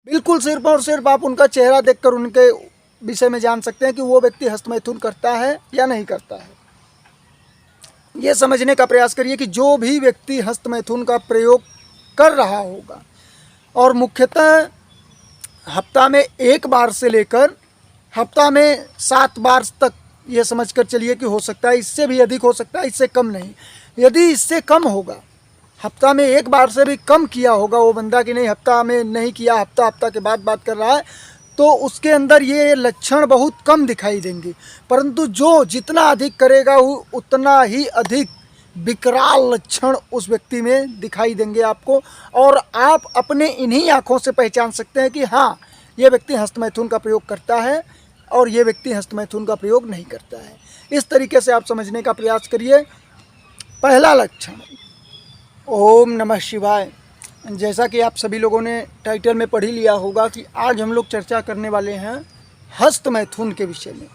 बिल्कुल सिर्फ और सिर्फ आप उनका चेहरा देखकर उनके विषय में जान सकते हैं कि वो व्यक्ति हस्तमैथुन करता है या नहीं करता है। ये समझने का प्रयास करिए कि जो भी व्यक्ति हस्तमैथुन का प्रयोग कर रहा होगा और मुख्यतः हफ्ता में 1 बार से लेकर हफ्ता में 7 बार तक, ये समझकर चलिए कि हो सकता है इससे भी अधिक, हो सकता है इससे कम नहीं। यदि इससे कम होगा, हफ्ता में 1 बार से भी कम किया होगा वो बंदा कि नहीं हफ्ता में नहीं किया, हफ्ता के बाद बात कर रहा है, तो उसके अंदर ये लक्षण बहुत कम दिखाई देंगे। परंतु जो जितना अधिक करेगा उतना ही अधिक विकराल लक्षण उस व्यक्ति में दिखाई देंगे आपको, और आप अपने इन्हीं आँखों से पहचान सकते हैं कि हाँ, ये व्यक्ति हस्तमैथुन का प्रयोग करता है और ये व्यक्ति हस्तमैथुन का प्रयोग नहीं करता है। इस तरीके से आप समझने का प्रयास करिए। पहला लक्षण, ओम नमः शिवाय। जैसा कि आप सभी लोगों ने टाइटल में पढ़ ही लिया होगा कि आज हम लोग चर्चा करने वाले हैं हस्तमैथुन के विषय में।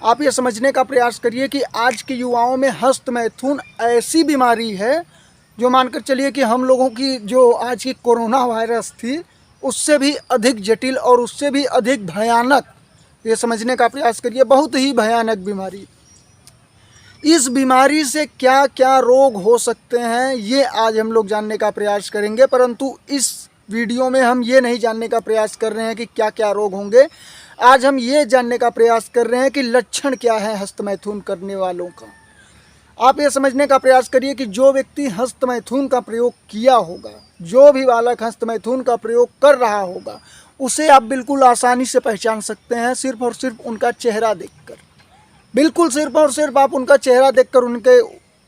आप ये समझने का प्रयास करिए कि आज के युवाओं में हस्तमैथुन ऐसी बीमारी है जो मानकर चलिए कि हम लोगों की जो आज की कोरोना वायरस थी उससे भी अधिक जटिल और उससे भी अधिक भयानक, ये समझने का प्रयास करिए, बहुत ही भयानक बीमारी। इस बीमारी से क्या क्या रोग हो सकते हैं ये आज हम लोग जानने का प्रयास करेंगे, परंतु इस वीडियो में हम ये नहीं जानने का प्रयास कर रहे हैं कि क्या क्या रोग होंगे। आज हम ये जानने का प्रयास कर रहे हैं कि लक्षण क्या है हस्तमैथुन करने वालों का। आप ये समझने का प्रयास करिए कि जो व्यक्ति हस्तमैथुन का प्रयोग किया होगा, जो भी बालक हस्तमैथुन का प्रयोग कर रहा होगा, उसे आप बिल्कुल आसानी से पहचान सकते हैं सिर्फ और सिर्फ उनका चेहरा देखकर। बिल्कुल सिर्फ और सिर्फ आप उनका चेहरा देखकर उनके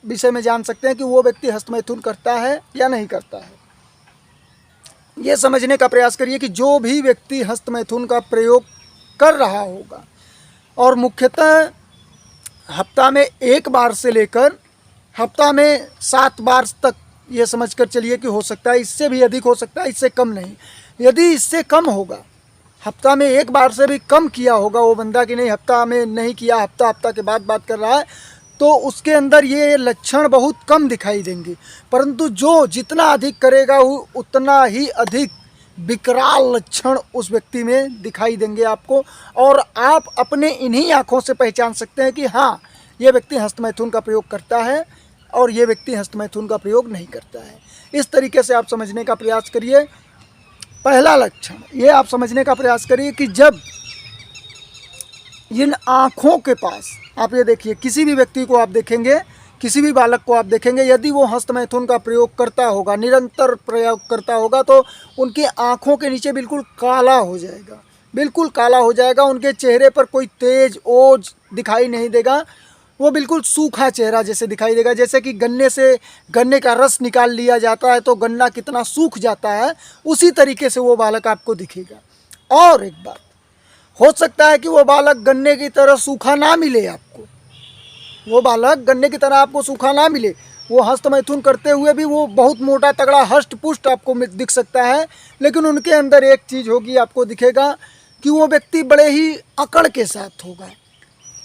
विषय में जान सकते हैं कि वो व्यक्ति हस्तमैथुन करता है या नहीं करता है। ये समझने का प्रयास करिए कि जो भी व्यक्ति हस्तमैथुन का प्रयोग कर रहा होगा और मुख्यतः हफ्ता में 1 बार से लेकर हफ्ता में 7 बार तक, ये समझकर चलिए कि हो सकता है इससे भी अधिक, हो सकता है इससे कम नहीं। यदि इससे कम होगा, हफ्ता में 1 बार से भी कम किया होगा वो बंदा कि नहीं हफ्ता में नहीं किया, हफ्ता के बाद बात कर रहा है, तो उसके अंदर ये लक्षण बहुत कम दिखाई देंगे। परंतु जो जितना अधिक करेगा उतना ही अधिक विकराल लक्षण उस व्यक्ति में दिखाई देंगे आपको, और आप अपने इन्हीं आँखों से पहचान सकते हैं कि हाँ, ये व्यक्ति हस्तमैथुन का प्रयोग करता है और ये व्यक्ति हस्तमैथुन का प्रयोग नहीं करता है। इस तरीके से आप समझने का प्रयास करिए। पहला लक्षण ये आप समझने का प्रयास करिए कि जब इन आँखों के पास, आप ये देखिए, किसी भी व्यक्ति को आप देखेंगे, किसी भी बालक को आप देखेंगे, यदि वो हस्तमैथुन का प्रयोग करता होगा, निरंतर प्रयोग करता होगा, तो उनकी आँखों के नीचे बिल्कुल काला हो जाएगा, बिल्कुल काला हो जाएगा। उनके चेहरे पर कोई तेज ओज दिखाई नहीं देगा, वो बिल्कुल सूखा चेहरा जैसे दिखाई देगा। जैसे कि गन्ने से गन्ने का रस निकाल लिया जाता है तो गन्ना कितना सूख जाता है, उसी तरीके से वो बालक आपको दिखेगा। और एक बात, हो सकता है कि वो बालक गन्ने की तरह सूखा ना मिले आपको, वो बालक गन्ने की तरह आपको सूखा ना मिले, वो हस्तमैथुन करते हुए भी वो बहुत मोटा तगड़ा हष्ट पुष्ट आपको दिख सकता है, लेकिन उनके अंदर एक चीज़ होगी, आपको दिखेगा कि वो व्यक्ति बड़े ही अकड़ के साथ होगा।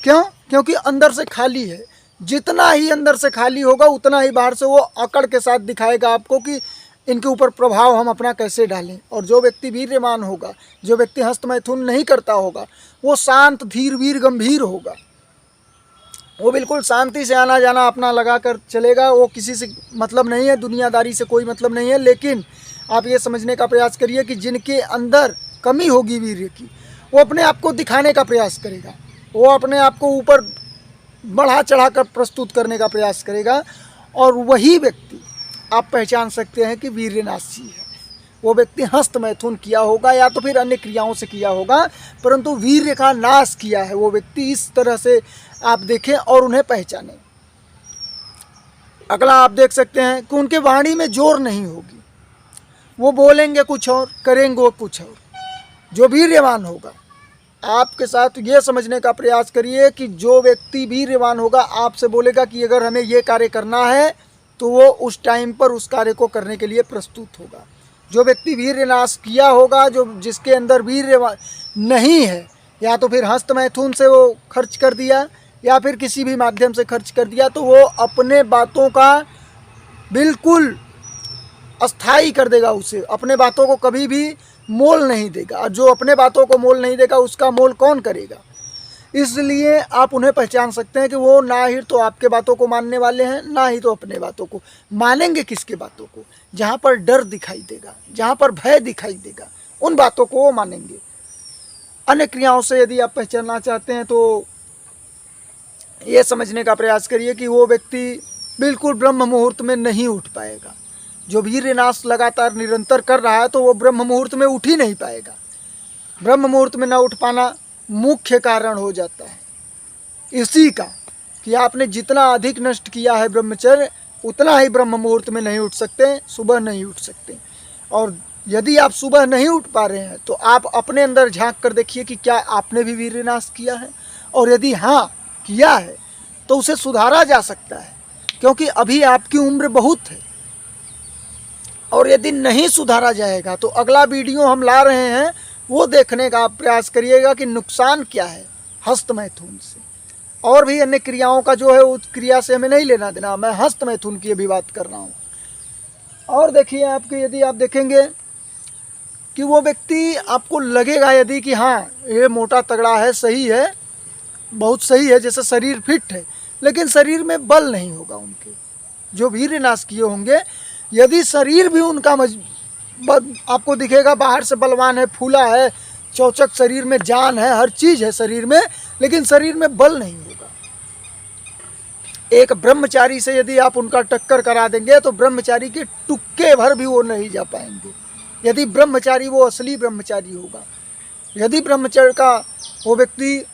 क्यों? क्योंकि अंदर से खाली है। जितना ही अंदर से खाली होगा उतना ही बाहर से वो अकड़ के साथ दिखाएगा आपको कि इनके ऊपर प्रभाव हम अपना कैसे डालें। और जो व्यक्ति वीर्यवान होगा, जो व्यक्ति हस्तमैथुन नहीं करता होगा, वो शांत, धीर, वीर, गंभीर होगा। वो बिल्कुल शांति से आना जाना अपना लगा कर चलेगा, वो किसी से मतलब नहीं है, दुनियादारी से कोई मतलब नहीं है। लेकिन आप ये समझने का प्रयास करिए कि जिनके अंदर कमी होगी वीर्य की, वो अपने आप को दिखाने का प्रयास करेगा, वो अपने आप को ऊपर बढ़ा चढ़ा कर प्रस्तुत करने का प्रयास करेगा, और वही व्यक्ति आप पहचान सकते हैं कि वीर्यनाशी है। वो व्यक्ति हस्तमैथुन किया होगा या तो फिर अन्य क्रियाओं से किया होगा, परंतु वीर्य का नाश किया है वो व्यक्ति। इस तरह से आप देखें और उन्हें पहचानें। अगला आप देख सकते हैं कि उनके वाणी में जोर नहीं होगी, वो बोलेंगे कुछ और, करेंगे कुछ और। जो वीर्यवान होगा, आपके साथ ये समझने का प्रयास करिए कि जो व्यक्ति वीर्यवान होगा आपसे बोलेगा कि अगर हमें ये कार्य करना है तो वो उस टाइम पर उस कार्य को करने के लिए प्रस्तुत होगा। जो व्यक्ति वीर्यनाश किया होगा, जो जिसके अंदर वीर्य नहीं है, या तो फिर हस्तमैथुन से वो खर्च कर दिया या फिर किसी भी माध्यम से खर्च कर दिया, तो वो अपने बातों का बिल्कुल अस्थाई कर देगा उसे, अपने बातों को कभी भी मोल नहीं देगा, और जो अपने बातों को मोल नहीं देगा उसका मोल कौन करेगा। इसलिए आप उन्हें पहचान सकते हैं कि वो ना ही तो आपके बातों को मानने वाले हैं, ना ही तो अपने बातों को मानेंगे। किसके बातों को? जहाँ पर डर दिखाई देगा, जहाँ पर भय दिखाई देगा, उन बातों को वो मानेंगे। अन्य क्रियाओं से यदि आप पहचानना चाहते हैं तो ये समझने का प्रयास करिए कि वो व्यक्ति बिल्कुल ब्रह्म मुहूर्त में नहीं उठ पाएगा। जो वीर्यनाश लगातार निरंतर कर रहा है तो वो ब्रह्म मुहूर्त में उठ ही नहीं पाएगा। ब्रह्म मुहूर्त में न उठ पाना मुख्य कारण हो जाता है इसी का कि आपने जितना अधिक नष्ट किया है ब्रह्मचर्य, उतना ही ब्रह्म मुहूर्त में नहीं उठ सकते, सुबह नहीं उठ सकते। और यदि आप सुबह नहीं उठ पा रहे हैं तो आप अपने अंदर झांक कर देखिए कि क्या आपने भी वीर्यनाश किया है, और यदि हाँ किया है तो उसे सुधारा जा सकता है, क्योंकि अभी आपकी उम्र बहुत है। और यदि नहीं सुधारा जाएगा तो अगला वीडियो हम ला रहे हैं, वो देखने का आप प्रयास करिएगा कि नुकसान क्या है हस्त मैथुन से। और भी अन्य क्रियाओं का जो है उस क्रिया से हमें नहीं लेना देना, मैं हस्त मैथुन की अभी बात कर रहा हूँ। और देखिए आपके, यदि आप देखेंगे कि वो व्यक्ति, आपको लगेगा यदि कि हाँ ये मोटा तगड़ा है, सही है, बहुत सही है, जैसे शरीर फिट है, लेकिन शरीर में बल नहीं होगा उनके, जो वीर्यनाश किए होंगे। यदि शरीर भी उनका आपको दिखेगा बाहर से बलवान है, फूला है, चौचक शरीर में जान है, हर चीज़ है शरीर में, लेकिन शरीर में बल नहीं होगा। एक ब्रह्मचारी से यदि आप उनका टक्कर करा देंगे तो ब्रह्मचारी के टुक्के भर भी वो नहीं जा पाएंगे, यदि ब्रह्मचारी वो असली ब्रह्मचारी होगा। यदि ब्रह्मचर्य का वो व्यक्ति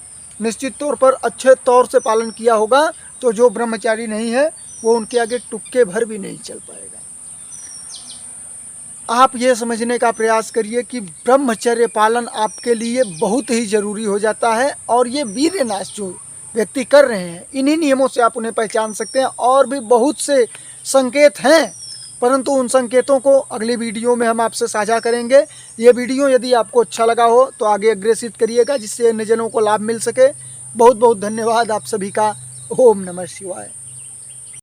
निश्चित तौर पर अच्छे तौर से पालन किया होगा तो जो ब्रह्मचारी नहीं है वो उनके आगे टुक्के भर भी नहीं चल पाएगा। आप ये समझने का प्रयास करिए कि ब्रह्मचर्य पालन आपके लिए बहुत ही ज़रूरी हो जाता है। और ये वीर्यनाश जो व्यक्ति कर रहे हैं, इन्हीं नियमों से आप उन्हें पहचान सकते हैं। और भी बहुत से संकेत हैं, परंतु उन संकेतों को अगली वीडियो में हम आपसे साझा करेंगे। ये वीडियो यदि आपको अच्छा लगा हो तो आगे अग्रेसित करिएगा, जिससे अन्य जनों को लाभ मिल सके। बहुत बहुत धन्यवाद आप सभी का। ओम नमः शिवाय।